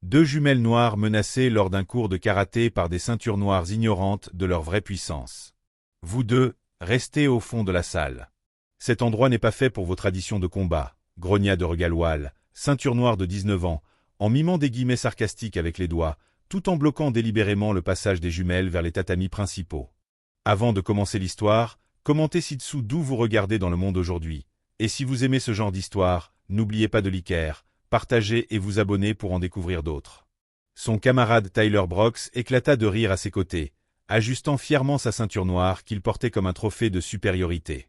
Deux jumelles noires menacées lors d'un cours de karaté par des ceintures noires ignorantes de leur vraie puissance. Vous deux, restez au fond de la salle. Cet endroit n'est pas fait pour vos traditions de combat, grogna de Regalwal, ceinture noire de 19 ans, en mimant des guillemets sarcastiques avec les doigts, tout en bloquant délibérément le passage des jumelles vers les tatamis principaux. Avant de commencer l'histoire, commentez ci-dessous d'où vous regardez dans le monde aujourd'hui. Et si vous aimez ce genre d'histoire, n'oubliez pas de liker, partager et vous abonner pour en découvrir d'autres. Son camarade Tyler Brooks éclata de rire à ses côtés, ajustant fièrement sa ceinture noire qu'il portait comme un trophée de supériorité.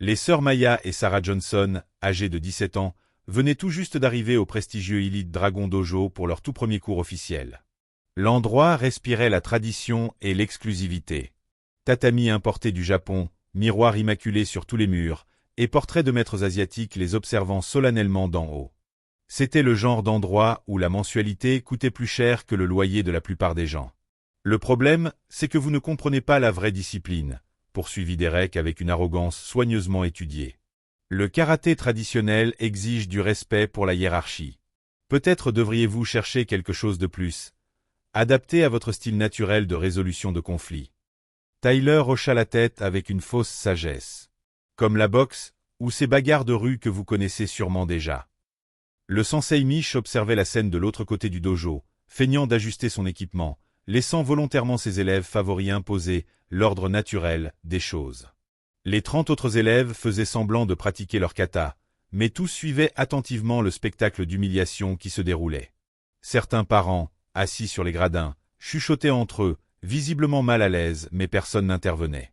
Les sœurs Maya et Sarah Johnson, âgées de 17 ans, venaient tout juste d'arriver au prestigieux Elite Dragon Dojo pour leur tout premier cours officiel. L'endroit respirait la tradition et l'exclusivité. Tatamis importés du Japon, miroirs immaculés sur tous les murs, et portraits de maîtres asiatiques les observant solennellement d'en haut. C'était le genre d'endroit où la mensualité coûtait plus cher que le loyer de la plupart des gens. Le problème, c'est que vous ne comprenez pas la vraie discipline, poursuivit Derek avec une arrogance soigneusement étudiée. Le karaté traditionnel exige du respect pour la hiérarchie. Peut-être devriez-vous chercher quelque chose de plus, adapté à votre style naturel de résolution de conflits. Tyler hocha la tête avec une fausse sagesse. Comme la boxe, ou ces bagarres de rue que vous connaissez sûrement déjà. Le sensei Mish observait la scène de l'autre côté du dojo, feignant d'ajuster son équipement, laissant volontairement ses élèves favoris imposer l'ordre naturel des choses. Les 30 autres élèves faisaient semblant de pratiquer leur kata, mais tous suivaient attentivement le spectacle d'humiliation qui se déroulait. Certains parents, assis sur les gradins, chuchotaient entre eux, visiblement mal à l'aise, mais personne n'intervenait.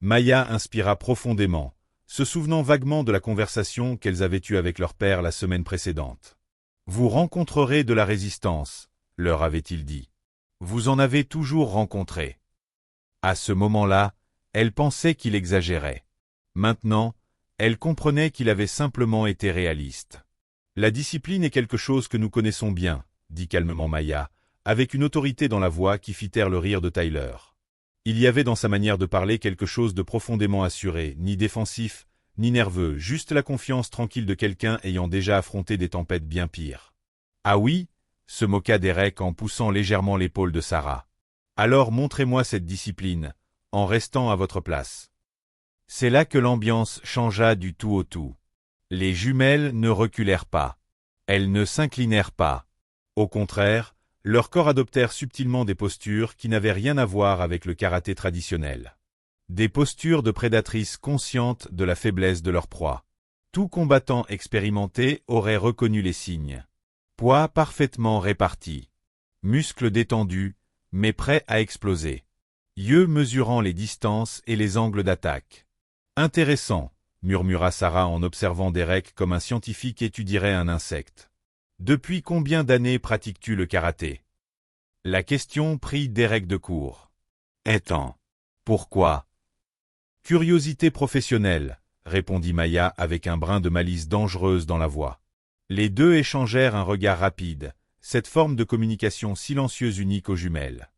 Maya inspira profondément, se souvenant vaguement de la conversation qu'elles avaient eue avec leur père la semaine précédente. « Vous rencontrerez de la résistance », leur avait-il dit. « Vous en avez toujours rencontré. » À ce moment-là, elle pensait qu'il exagérait. Maintenant, elle comprenait qu'il avait simplement été réaliste. « La discipline est quelque chose que nous connaissons bien », dit calmement Maya, avec une autorité dans la voix qui fit taire le rire de Tyler. Il y avait dans sa manière de parler quelque chose de profondément assuré, ni défensif, ni nerveux, juste la confiance tranquille de quelqu'un ayant déjà affronté des tempêtes bien pires. « Ah oui » se moqua Derek en poussant légèrement l'épaule de Sarah. « Alors montrez-moi cette discipline, en restant à votre place. » C'est là que l'ambiance changea du tout au tout. Les jumelles ne reculèrent pas. Elles ne s'inclinèrent pas. Au contraire, leurs corps adoptèrent subtilement des postures qui n'avaient rien à voir avec le karaté traditionnel. Des postures de prédatrices conscientes de la faiblesse de leur proie. Tout combattant expérimenté aurait reconnu les signes. Poids parfaitement réparti. Muscles détendus, mais prêts à exploser. Yeux mesurant les distances et les angles d'attaque. Intéressant, murmura Sarah en observant Derek comme un scientifique étudierait un insecte. Depuis combien d'années pratiques-tu le karaté? La question prit Derek de court. Étant. Pourquoi? Curiosité professionnelle, répondit Maya avec un brin de malice dangereuse dans la voix. Les deux échangèrent un regard rapide, cette forme de communication silencieuse unique aux jumelles.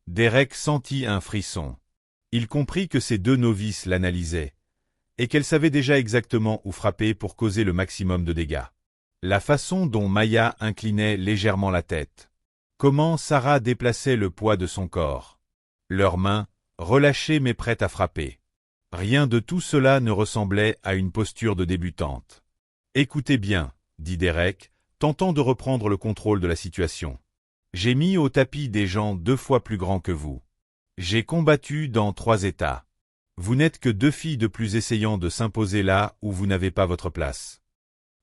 Derek sentit un frisson. Il comprit que ces deux novices l'analysaient, et qu'elles savaient déjà exactement où frapper pour causer le maximum de dégâts. La façon dont Maya inclinait légèrement la tête. Comment Sarah déplaçait le poids de son corps. Leurs mains, relâchées mais prêtes à frapper. Rien de tout cela ne ressemblait à une posture de débutante. « Écoutez bien, » dit Derek, tentant de reprendre le contrôle de la situation. « J'ai mis au tapis des gens 2 fois plus grands que vous. J'ai combattu dans 3 États. Vous n'êtes que 2 filles de plus essayant de s'imposer là où vous n'avez pas votre place.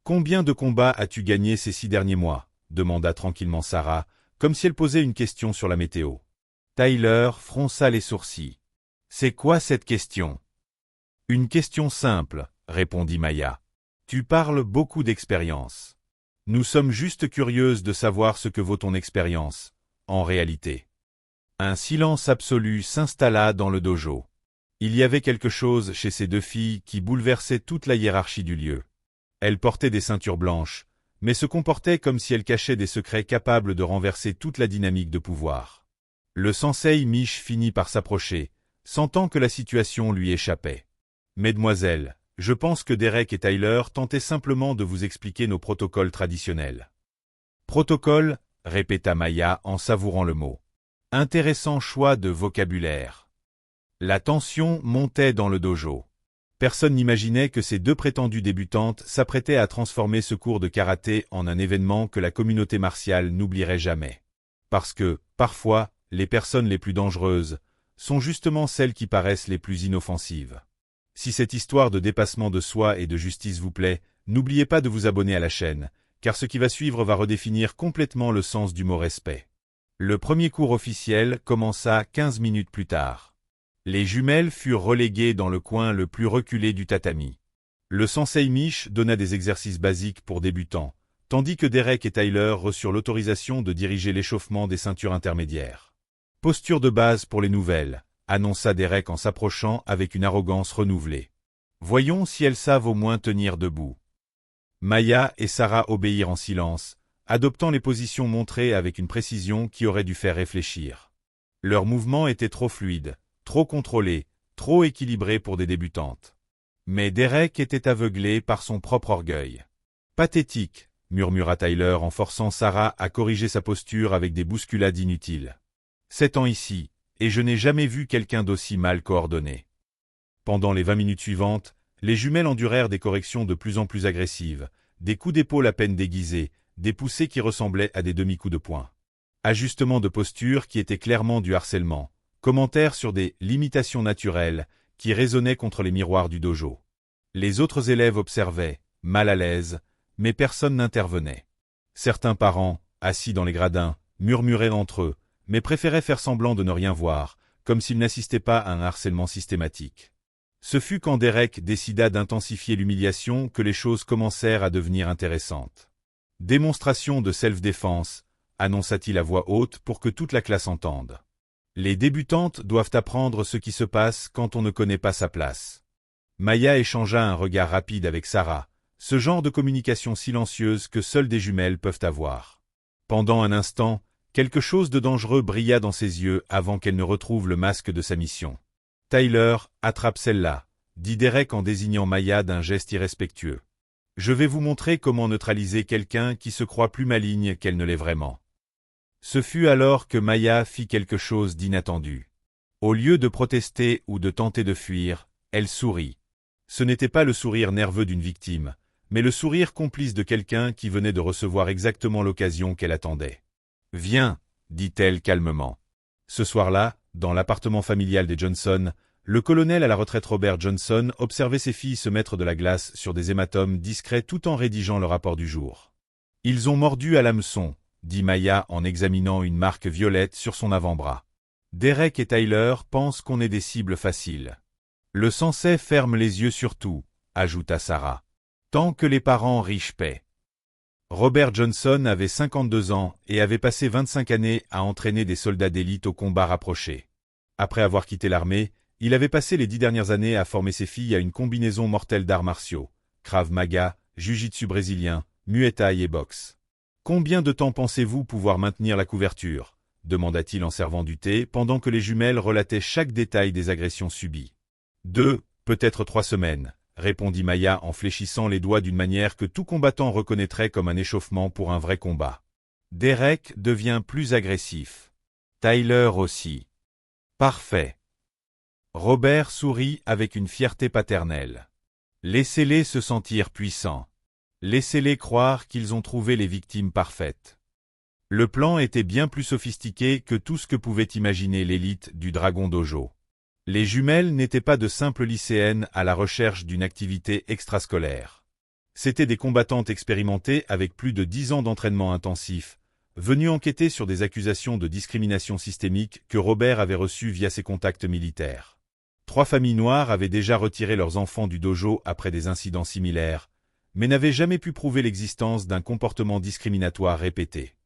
Combien de combats as-tu gagné ces 6 derniers mois? Demanda tranquillement Sarah, comme si elle posait une question sur la météo. Tyler fronça les sourcils. C'est quoi cette question? Une question simple, répondit Maya. Tu parles beaucoup d'expérience. Nous sommes juste curieuses de savoir ce que vaut ton expérience, en réalité. Un silence absolu s'installa dans le dojo. Il y avait quelque chose chez ces 2 filles qui bouleversait toute la hiérarchie du lieu. Elles portaient des ceintures blanches, mais se comportaient comme si elles cachaient des secrets capables de renverser toute la dynamique de pouvoir. Le sensei Mish finit par s'approcher, sentant que la situation lui échappait. « Mesdemoiselles, je pense que Derek et Tyler tentaient simplement de vous expliquer nos protocoles traditionnels. » « Protocole » répéta Maya en savourant le mot. Intéressant choix de vocabulaire. La tension montait dans le dojo. Personne n'imaginait que ces deux prétendues débutantes s'apprêtaient à transformer ce cours de karaté en un événement que la communauté martiale n'oublierait jamais. Parce que, parfois, les personnes les plus dangereuses sont justement celles qui paraissent les plus inoffensives. Si cette histoire de dépassement de soi et de justice vous plaît, n'oubliez pas de vous abonner à la chaîne, car ce qui va suivre va redéfinir complètement le sens du mot respect. Le premier cours officiel commença 15 minutes plus tard. Les jumelles furent reléguées dans le coin le plus reculé du tatami. Le sensei Mish donna des exercices basiques pour débutants, tandis que Derek et Tyler reçurent l'autorisation de diriger l'échauffement des ceintures intermédiaires. Posture de base pour les nouvelles, annonça Derek en s'approchant avec une arrogance renouvelée. Voyons si elles savent au moins tenir debout. Maya et Sarah obéirent en silence, adoptant les positions montrées avec une précision qui aurait dû faire réfléchir. Leurs mouvements étaient trop fluides, trop contrôlés, trop équilibrés pour des débutantes. Mais Derek était aveuglé par son propre orgueil. Pathétique, murmura Tyler en forçant Sarah à corriger sa posture avec des bousculades inutiles. 7 ans ici, et je n'ai jamais vu quelqu'un d'aussi mal coordonné. Pendant les 20 minutes suivantes, les jumelles endurèrent des corrections de plus en plus agressives, des coups d'épaule à peine déguisés, des poussées qui ressemblaient à des demi-coups de poing. Ajustements de posture qui étaient clairement du harcèlement, commentaires sur des limitations naturelles qui résonnaient contre les miroirs du dojo. Les autres élèves observaient, mal à l'aise, mais personne n'intervenait. Certains parents, assis dans les gradins, murmuraient entre eux, mais préféraient faire semblant de ne rien voir, comme s'ils n'assistaient pas à un harcèlement systématique. Ce fut quand Derek décida d'intensifier l'humiliation que les choses commencèrent à devenir intéressantes. Démonstration de self-défense, annonça-t-il à voix haute pour que toute la classe entende. Les débutantes doivent apprendre ce qui se passe quand on ne connaît pas sa place. Maya échangea un regard rapide avec Sarah, ce genre de communication silencieuse que seules des jumelles peuvent avoir. Pendant un instant, quelque chose de dangereux brilla dans ses yeux avant qu'elle ne retrouve le masque de sa mission. « Tyler, attrape celle-là », dit Derek en désignant Maya d'un geste irrespectueux. « Je vais vous montrer comment neutraliser quelqu'un qui se croit plus maligne qu'elle ne l'est vraiment. » Ce fut alors que Maya fit quelque chose d'inattendu. Au lieu de protester ou de tenter de fuir, elle sourit. Ce n'était pas le sourire nerveux d'une victime, mais le sourire complice de quelqu'un qui venait de recevoir exactement l'occasion qu'elle attendait. « Viens, dit-elle calmement. » Ce soir-là, dans l'appartement familial des Johnson, le colonel à la retraite Robert Johnson observait ses filles se mettre de la glace sur des hématomes discrets tout en rédigeant le rapport du jour. « Ils ont mordu à l'hameçon, » dit Maya en examinant une marque violette sur son avant-bras. « Derek et Tyler pensent qu'on est des cibles faciles. »« Le sensei ferme les yeux sur tout, » ajouta Sarah. « Tant que les parents riches paient. » Robert Johnson avait 52 ans et avait passé 25 années à entraîner des soldats d'élite au combat rapproché. Après avoir quitté l'armée, il avait passé les 10 dernières années à former ses filles à une combinaison mortelle d'arts martiaux, Krav Maga, Jiu-Jitsu brésilien, Muay Thai et boxe. « Combien de temps pensez-vous pouvoir maintenir la couverture » demanda-t-il en servant du thé pendant que les jumelles relataient chaque détail des agressions subies. « 2, peut-être 3 semaines. » répondit Maya en fléchissant les doigts d'une manière que tout combattant reconnaîtrait comme un échauffement pour un vrai combat. Derek devient plus agressif. Tyler aussi. Parfait. Robert sourit avec une fierté paternelle. Laissez-les se sentir puissants. Laissez-les croire qu'ils ont trouvé les victimes parfaites. Le plan était bien plus sophistiqué que tout ce que pouvait imaginer l'élite du Dragon Dojo. Les jumelles n'étaient pas de simples lycéennes à la recherche d'une activité extrascolaire. C'étaient des combattantes expérimentées avec plus de 10 ans d'entraînement intensif, venues enquêter sur des accusations de discrimination systémique que Robert avait reçues via ses contacts militaires. 3 familles noires avaient déjà retiré leurs enfants du dojo après des incidents similaires, mais n'avaient jamais pu prouver l'existence d'un comportement discriminatoire répété.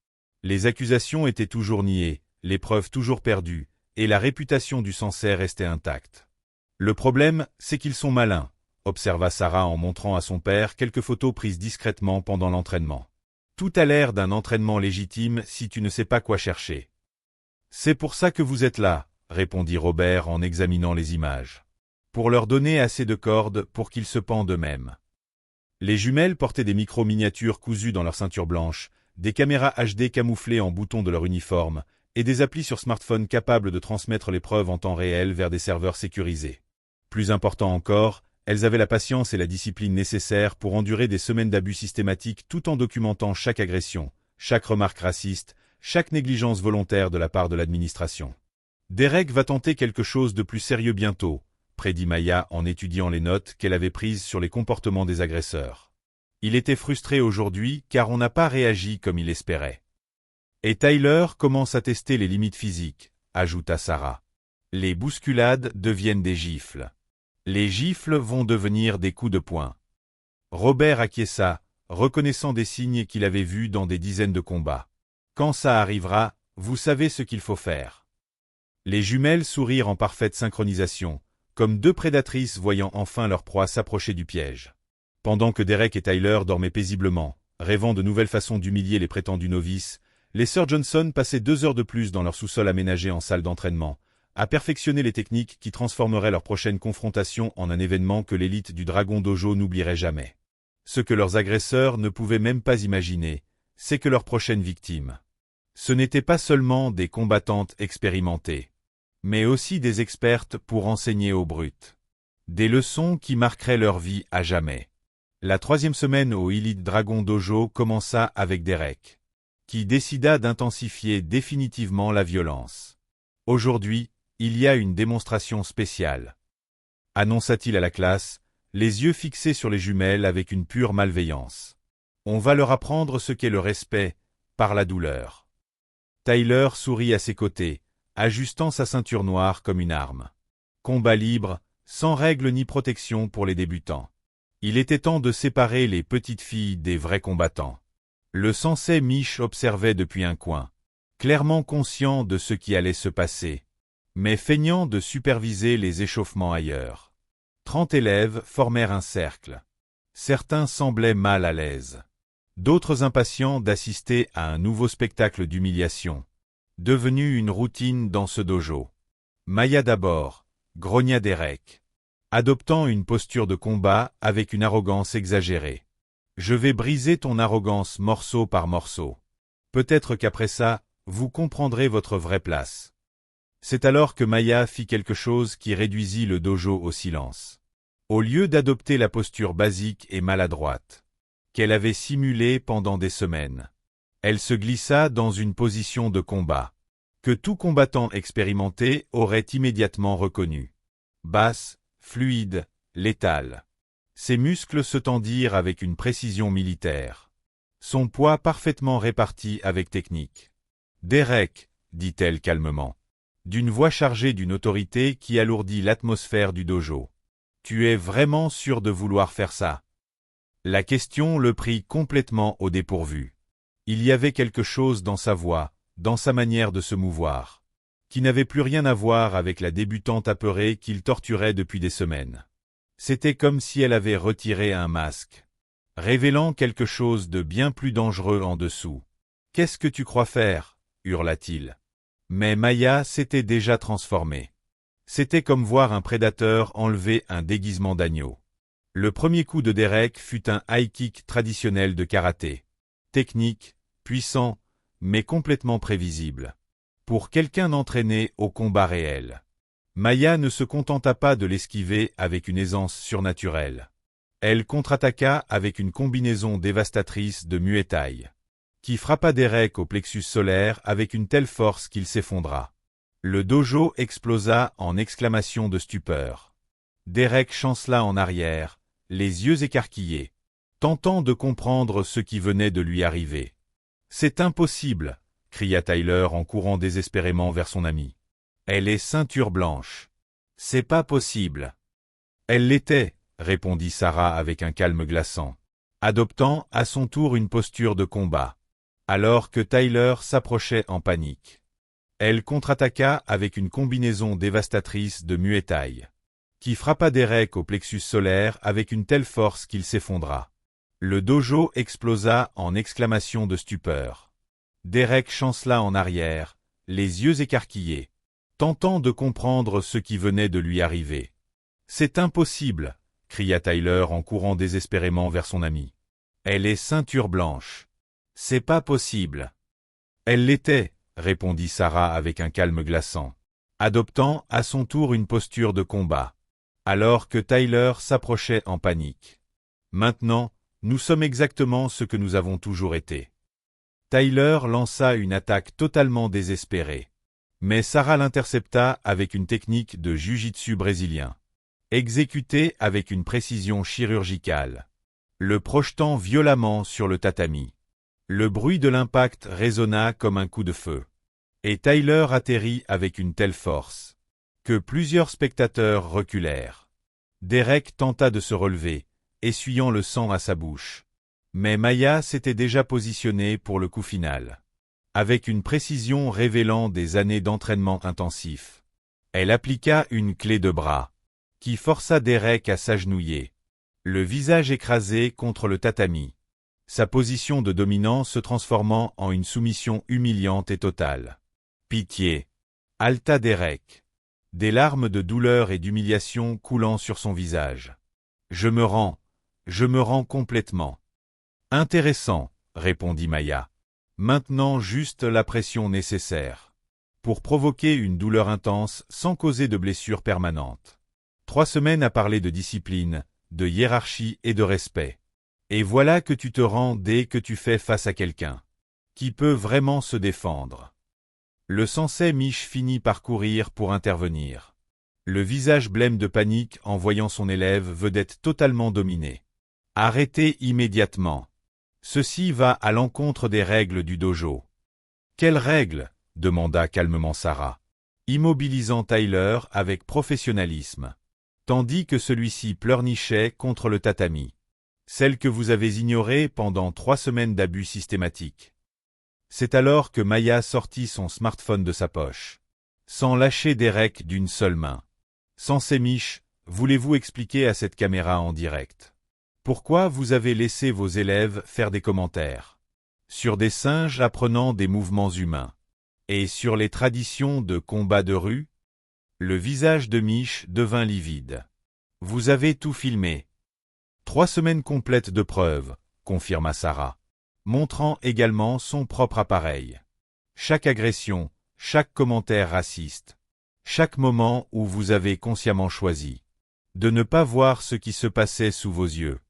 Les accusations étaient toujours niées, les preuves toujours perdues, et la réputation du sensei restait intacte. Le problème, c'est qu'ils sont malins, observa Sarah en montrant à son père quelques photos prises discrètement pendant l'entraînement. Tout a l'air d'un entraînement légitime si tu ne sais pas quoi chercher. C'est pour ça que vous êtes là, répondit Robert en examinant les images. Pour leur donner assez de cordes pour qu'ils se pendent eux-mêmes. Les jumelles portaient des micro-miniatures cousues dans leur ceinture blanche, des caméras HD camouflées en boutons de leur uniforme, et des applis sur smartphone capables de transmettre les preuves en temps réel vers des serveurs sécurisés. Plus important encore, elles avaient la patience et la discipline nécessaires pour endurer des semaines d'abus systématiques tout en documentant chaque agression, chaque remarque raciste, chaque négligence volontaire de la part de l'administration. Derek va tenter quelque chose de plus sérieux bientôt, prédit Maya en étudiant les notes qu'elle avait prises sur les comportements des agresseurs. Il était frustré aujourd'hui car on n'a pas réagi comme il espérait. Et Tyler commence à tester les limites physiques, ajouta Sarah. Les bousculades deviennent des gifles. Les gifles vont devenir des coups de poing. Robert acquiesça, reconnaissant des signes qu'il avait vus dans des dizaines de combats. Quand ça arrivera, vous savez ce qu'il faut faire. Les jumelles sourirent en parfaite synchronisation, comme deux prédatrices voyant enfin leur proie s'approcher du piège. Pendant que Derek et Tyler dormaient paisiblement, rêvant de nouvelles façons d'humilier les prétendus novices, les sœurs Johnson passaient 2 heures de plus dans leur sous-sol aménagé en salle d'entraînement, à perfectionner les techniques qui transformeraient leur prochaine confrontation en un événement que l'élite du Dragon Dojo n'oublierait jamais. Ce que leurs agresseurs ne pouvaient même pas imaginer, c'est que leur prochaine victime, ce n'étaient pas seulement des combattantes expérimentées, mais aussi des expertes pour enseigner aux brutes. Des leçons qui marqueraient leur vie à jamais. La 3e semaine au Elite Dragon Dojo commença avec Derek, qui décida d'intensifier définitivement la violence. Aujourd'hui, il y a une démonstration spéciale, annonça-t-il à la classe, les yeux fixés sur les jumelles avec une pure malveillance. On va leur apprendre ce qu'est le respect, par la douleur. Tyler sourit à ses côtés, ajustant sa ceinture noire comme une arme. Combat libre, sans règles ni protection pour les débutants. Il était temps de séparer les petites filles des vrais combattants. Le sensei Mish observait depuis un coin, clairement conscient de ce qui allait se passer, mais feignant de superviser les échauffements ailleurs. 30 élèves formèrent un cercle. Certains semblaient mal à l'aise. D'autres impatients d'assister à un nouveau spectacle d'humiliation, devenu une routine dans ce dojo. Maya d'abord, grogna Derek, adoptant une posture de combat avec une arrogance exagérée. Je vais briser ton arrogance morceau par morceau. Peut-être qu'après ça, vous comprendrez votre vraie place. C'est alors que Maya fit quelque chose qui réduisit le dojo au silence. Au lieu d'adopter la posture basique et maladroite, qu'elle avait simulée pendant des semaines, elle se glissa dans une position de combat, que tout combattant expérimenté aurait immédiatement reconnue. Basse, fluide, létale. Ses muscles se tendirent avec une précision militaire. Son poids parfaitement réparti avec technique. « Derek », dit-elle calmement, d'une voix chargée d'une autorité qui alourdit l'atmosphère du dojo. « Tu es vraiment sûr de vouloir faire ça ?» La question le prit complètement au dépourvu. Il y avait quelque chose dans sa voix, dans sa manière de se mouvoir, qui n'avait plus rien à voir avec la débutante apeurée qu'il torturait depuis des semaines. C'était comme si elle avait retiré un masque, révélant quelque chose de bien plus dangereux en dessous. « Qu'est-ce que tu crois faire » hurla-t-il. Mais Maya s'était déjà transformée. C'était comme voir un prédateur enlever un déguisement d'agneau. Le premier coup de Derek fut un high kick traditionnel de karaté. Technique, puissant, mais complètement prévisible. Pour quelqu'un d'entraîné au combat réel. Maya ne se contenta pas de l'esquiver avec une aisance surnaturelle. Elle contre-attaqua avec une combinaison dévastatrice de Muay Thai, qui frappa Derek au plexus solaire avec une telle force qu'il s'effondra. Le dojo explosa en exclamations de stupeur. Derek chancela en arrière, les yeux écarquillés, tentant de comprendre ce qui venait de lui arriver. « C'est impossible !» cria Tyler en courant désespérément vers son ami. « Elle est ceinture blanche. »« C'est pas possible. »« Elle l'était, » répondit Sarah avec un calme glaçant, adoptant à son tour une posture de combat, alors que Tyler s'approchait en panique. Elle contre-attaqua avec une combinaison dévastatrice de Muay Thai, qui frappa Derek au plexus solaire avec une telle force qu'il s'effondra. Le dojo explosa en exclamations de stupeur. Derek chancela en arrière, les yeux écarquillés, tentant de comprendre ce qui venait de lui arriver. « C'est impossible !» cria Tyler en courant désespérément vers son ami. « Elle est ceinture blanche. » C'est pas possible. Elle l'était, répondit Sarah avec un calme glaçant, adoptant à son tour une posture de combat, alors que Tyler s'approchait en panique. Maintenant, nous sommes exactement ce que nous avons toujours été. Tyler lança une attaque totalement désespérée. Mais Sarah l'intercepta avec une technique de jiu-jitsu brésilien, exécutée avec une précision chirurgicale, le projetant violemment sur le tatami. Le bruit de l'impact résonna comme un coup de feu, et Tyler atterrit avec une telle force que plusieurs spectateurs reculèrent. Derek tenta de se relever, essuyant le sang à sa bouche. Mais Maya s'était déjà positionnée pour le coup final. Avec une précision révélant des années d'entraînement intensif, elle appliqua une clé de bras, qui força Derek à s'agenouiller, le visage écrasé contre le tatami, sa position de dominant se transformant en une soumission humiliante et totale. Pitié! Haleta Derek, des larmes de douleur et d'humiliation coulant sur son visage. Je me rends complètement. Intéressant, répondit Maya. Maintenant juste la pression nécessaire pour provoquer une douleur intense sans causer de blessure permanente. 3 semaines à parler de discipline, de hiérarchie et de respect. Et voilà que tu te rends dès que tu fais face à quelqu'un qui peut vraiment se défendre. Le sensei Mish finit par courir pour intervenir, le visage blême de panique en voyant son élève vedette totalement dominée. Arrêtez immédiatement. Ceci va à l'encontre des règles du dojo. Quelles règles? Demanda calmement Sarah, immobilisant Tyler avec professionnalisme, tandis que celui-ci pleurnichait contre le tatami. Celles que vous avez ignorées pendant 3 semaines d'abus systématiques. C'est alors que Maya sortit son smartphone de sa poche, sans lâcher Derek d'une seule main. Sensei Mish, voulez-vous expliquer à cette caméra en direct pourquoi vous avez laissé vos élèves faire des commentaires sur des singes apprenant des mouvements humains et sur les traditions de combat de rue? Le visage de Mish devint livide. Vous avez tout filmé. 3 semaines complètes de preuves, confirma Sarah, montrant également son propre appareil. Chaque agression, chaque commentaire raciste, chaque moment où vous avez consciemment choisi de ne pas voir ce qui se passait sous vos yeux.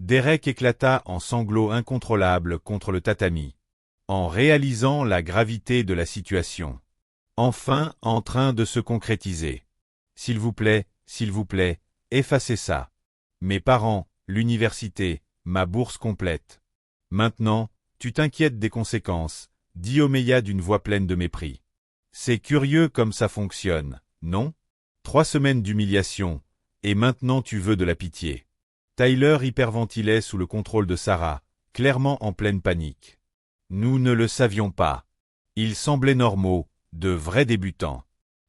Derek éclata en sanglots incontrôlables contre le tatami, en réalisant la gravité de la situation. Enfin en train de se concrétiser. S'il vous plaît, effacez ça. Mes parents, l'université, ma bourse complète. Maintenant, tu t'inquiètes des conséquences, dit Omeya d'une voix pleine de mépris. C'est curieux comme ça fonctionne, non? 3 semaines d'humiliation, et maintenant tu veux de la pitié. Tyler hyperventilait sous le contrôle de Sarah, clairement en pleine panique. Nous ne le savions pas. Ils semblaient normaux, de vrais débutants.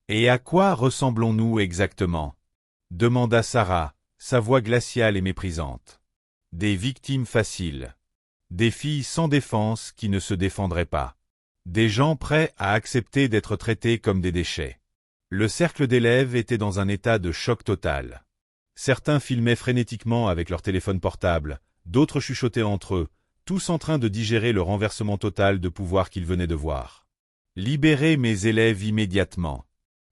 Et à quoi ressemblons-nous exactement? Demanda Sarah, sa voix glaciale et méprisante. Des victimes faciles. Des filles sans défense qui ne se défendraient pas. Des gens prêts à accepter d'être traités comme des déchets. Le cercle d'élèves était dans un état de choc total. Certains filmaient frénétiquement avec leur téléphone portable, d'autres chuchotaient entre eux, tous en train de digérer le renversement total de pouvoir qu'ils venaient de voir. « Libérez mes élèves immédiatement »,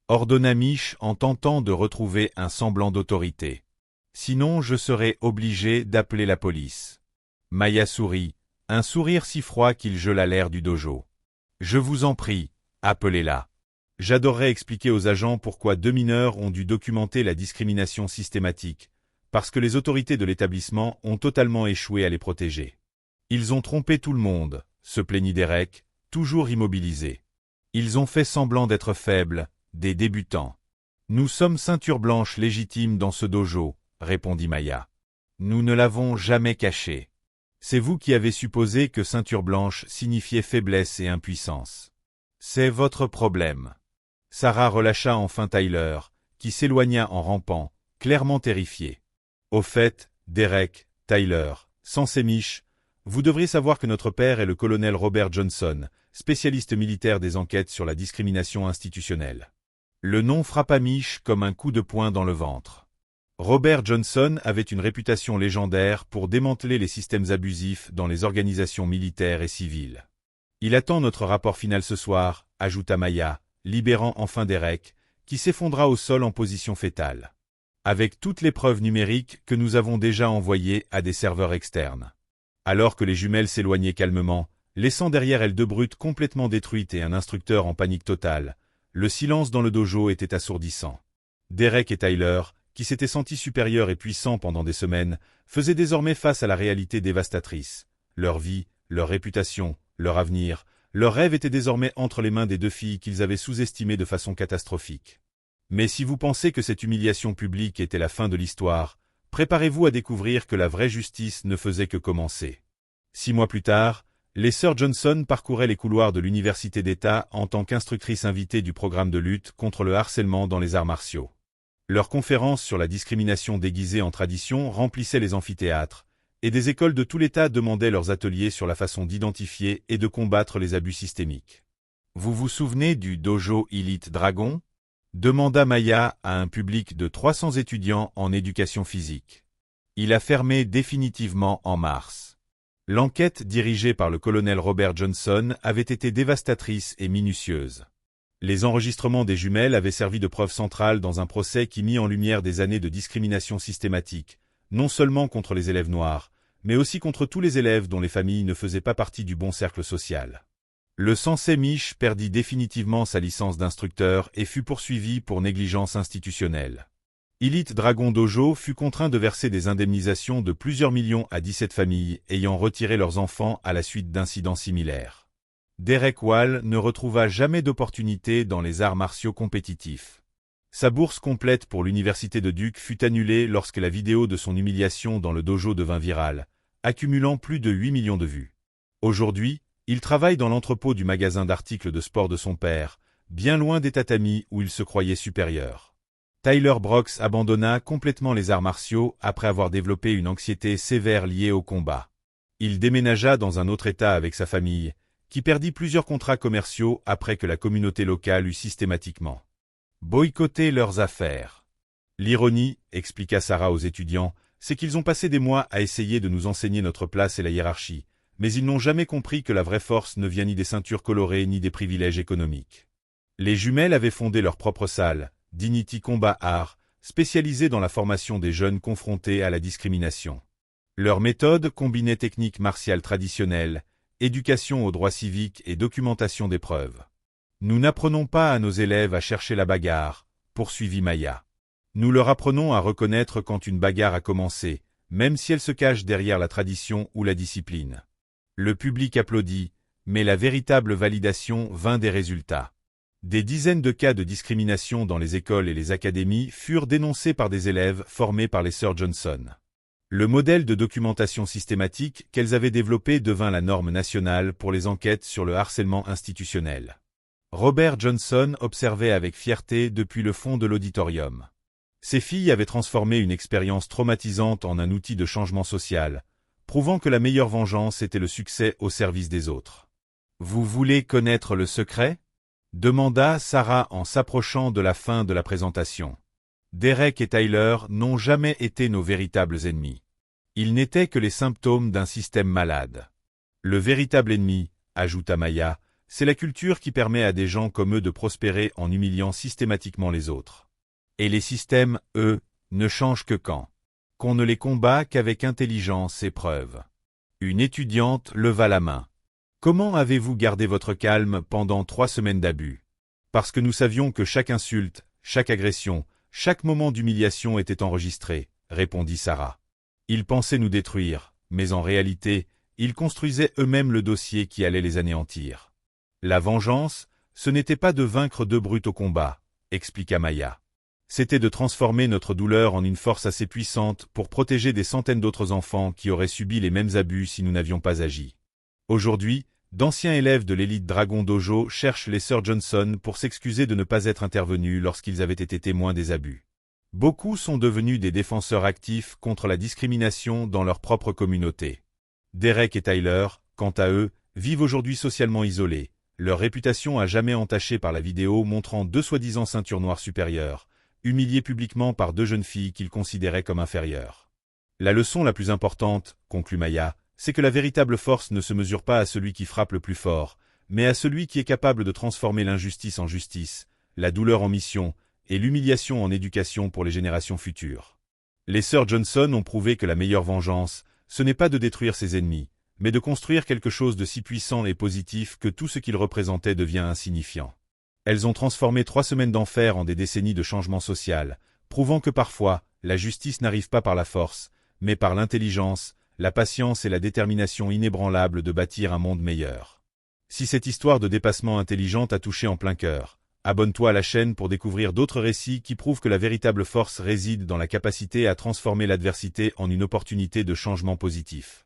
ordonna Mish en tentant de retrouver un semblant d'autorité. « Sinon je serai obligé d'appeler la police. » Maya sourit, un sourire si froid qu'il gela l'air du dojo. « Je vous en prie, appelez-la. » J'adorerais expliquer aux agents pourquoi 2 mineurs ont dû documenter la discrimination systématique, parce que les autorités de l'établissement ont totalement échoué à les protéger. Ils ont trompé tout le monde, se plaignit Derek, toujours immobilisé. Ils ont fait semblant d'être faibles, des débutants. Nous sommes ceinture blanche légitimes dans ce dojo, répondit Maya. Nous ne l'avons jamais caché. C'est vous qui avez supposé que ceinture blanche signifiait faiblesse et impuissance. C'est votre problème. Sarah relâcha enfin Tyler, qui s'éloigna en rampant, clairement terrifié. Au fait, Derek, Tyler, Sensei Mish, vous devriez savoir que notre père est le colonel Robert Johnson, spécialiste militaire des enquêtes sur la discrimination institutionnelle. Le nom frappa Mish comme un coup de poing dans le ventre. Robert Johnson avait une réputation légendaire pour démanteler les systèmes abusifs dans les organisations militaires et civiles. Il attend notre rapport final ce soir, ajouta Maya, libérant enfin Derek, qui s'effondra au sol en position fétale. Avec toutes les preuves numériques que nous avons déjà envoyées à des serveurs externes. Alors que les jumelles s'éloignaient calmement, laissant derrière elles deux brutes complètement détruites et un instructeur en panique totale, le silence dans le dojo était assourdissant. Derek et Tyler, qui s'étaient sentis supérieurs et puissants pendant des semaines, faisaient désormais face à la réalité dévastatrice. Leur vie, leur réputation, leur avenir, leurs rêves étaient désormais entre les mains des deux filles qu'ils avaient sous-estimées de façon catastrophique. Mais si vous pensez que cette humiliation publique était la fin de l'histoire, préparez-vous à découvrir que la vraie justice ne faisait que commencer. 6 mois plus tard, les sœurs Johnson parcouraient les couloirs de l'université d'État en tant qu'instructrices invitées du programme de lutte contre le harcèlement dans les arts martiaux. Leurs conférences sur la discrimination déguisée en tradition remplissaient les amphithéâtres, et des écoles de tout l'État demandaient leurs ateliers sur la façon d'identifier et de combattre les abus systémiques. Vous vous souvenez du dojo Elite Dragon ? Demanda Maya à un public de 300 étudiants en éducation physique. Il a fermé définitivement en mars. L'enquête dirigée par le colonel Robert Johnson avait été dévastatrice et minutieuse. Les enregistrements des jumelles avaient servi de preuve centrale dans un procès qui mit en lumière des années de discrimination systématique, non seulement contre les élèves noirs, mais aussi contre tous les élèves dont les familles ne faisaient pas partie du bon cercle social. Le sensei Mich perdit définitivement sa licence d'instructeur et fut poursuivi pour négligence institutionnelle. Elite Dragon Dojo fut contraint de verser des indemnisations de plusieurs millions à 17 familles ayant retiré leurs enfants à la suite d'incidents similaires. Derek Wall ne retrouva jamais d'opportunité dans les arts martiaux compétitifs. Sa bourse complète pour l'université de Duke fut annulée lorsque la vidéo de son humiliation dans le dojo devint virale, accumulant plus de 8 millions de vues. Aujourd'hui, il travaille dans l'entrepôt du magasin d'articles de sport de son père, bien loin des tatamis où il se croyait supérieur. Tyler Brooks abandonna complètement les arts martiaux après avoir développé une anxiété sévère liée au combat. Il déménagea dans un autre État avec sa famille, qui perdit plusieurs contrats commerciaux après que la communauté locale eut systématiquement boycotté leurs affaires. L'ironie, expliqua Sarah aux étudiants, c'est qu'ils ont passé des mois à essayer de nous enseigner notre place et la hiérarchie, mais ils n'ont jamais compris que la vraie force ne vient ni des ceintures colorées ni des privilèges économiques. Les jumelles avaient fondé leur propre salle, Dignity Combat Art, spécialisée dans la formation des jeunes confrontés à la discrimination. Leur méthode combinait techniques martiales traditionnelles, éducation aux droits civiques et documentation des preuves. Nous n'apprenons pas à nos élèves à chercher la bagarre, poursuivit Maya. Nous leur apprenons à reconnaître quand une bagarre a commencé, même si elle se cache derrière la tradition ou la discipline. Le public applaudit, mais la véritable validation vint des résultats. Des dizaines de cas de discrimination dans les écoles et les académies furent dénoncés par des élèves formés par les sœurs Johnson. Le modèle de documentation systématique qu'elles avaient développé devint la norme nationale pour les enquêtes sur le harcèlement institutionnel. Robert Johnson observait avec fierté depuis le fond de l'auditorium. Ces filles avaient transformé une expérience traumatisante en un outil de changement social, prouvant que la meilleure vengeance était le succès au service des autres. « Vous voulez connaître le secret ?» demanda Sarah en s'approchant de la fin de la présentation. Derek et Tyler n'ont jamais été nos véritables ennemis. Ils n'étaient que les symptômes d'un système malade. Le véritable ennemi, ajouta Maya, c'est la culture qui permet à des gens comme eux de prospérer en humiliant systématiquement les autres. Et les systèmes, eux, ne changent que quand qu'on ne les combat qu'avec intelligence et preuve. Une étudiante leva la main. Comment avez-vous gardé votre calme pendant 3 semaines d'abus? Parce que nous savions que chaque insulte, chaque agression, chaque moment d'humiliation était enregistré, répondit Sarah. Ils pensaient nous détruire, mais en réalité, ils construisaient eux-mêmes le dossier qui allait les anéantir. La vengeance, ce n'était pas de vaincre 2 brutes au combat, expliqua Maya. C'était de transformer notre douleur en une force assez puissante pour protéger des centaines d'autres enfants qui auraient subi les mêmes abus si nous n'avions pas agi. Aujourd'hui, d'anciens élèves de l'élite Dragon Dojo cherchent les sœurs Johnson pour s'excuser de ne pas être intervenus lorsqu'ils avaient été témoins des abus. Beaucoup sont devenus des défenseurs actifs contre la discrimination dans leur propre communauté. Derek et Tyler, quant à eux, vivent aujourd'hui socialement isolés, leur réputation à jamais entachée par la vidéo montrant 2 soi-disant ceintures noires supérieures, humilié publiquement par deux jeunes filles qu'il considérait comme inférieures. La leçon la plus importante, conclut Maya, c'est que la véritable force ne se mesure pas à celui qui frappe le plus fort, mais à celui qui est capable de transformer l'injustice en justice, la douleur en mission, et l'humiliation en éducation pour les générations futures. Les sœurs Johnson ont prouvé que la meilleure vengeance, ce n'est pas de détruire ses ennemis, mais de construire quelque chose de si puissant et positif que tout ce qu'ils représentaient devient insignifiant. Elles ont transformé 3 semaines d'enfer en des décennies de changement social, prouvant que parfois, la justice n'arrive pas par la force, mais par l'intelligence, la patience et la détermination inébranlable de bâtir un monde meilleur. Si cette histoire de dépassement intelligent t'a touché en plein cœur, abonne-toi à la chaîne pour découvrir d'autres récits qui prouvent que la véritable force réside dans la capacité à transformer l'adversité en une opportunité de changement positif.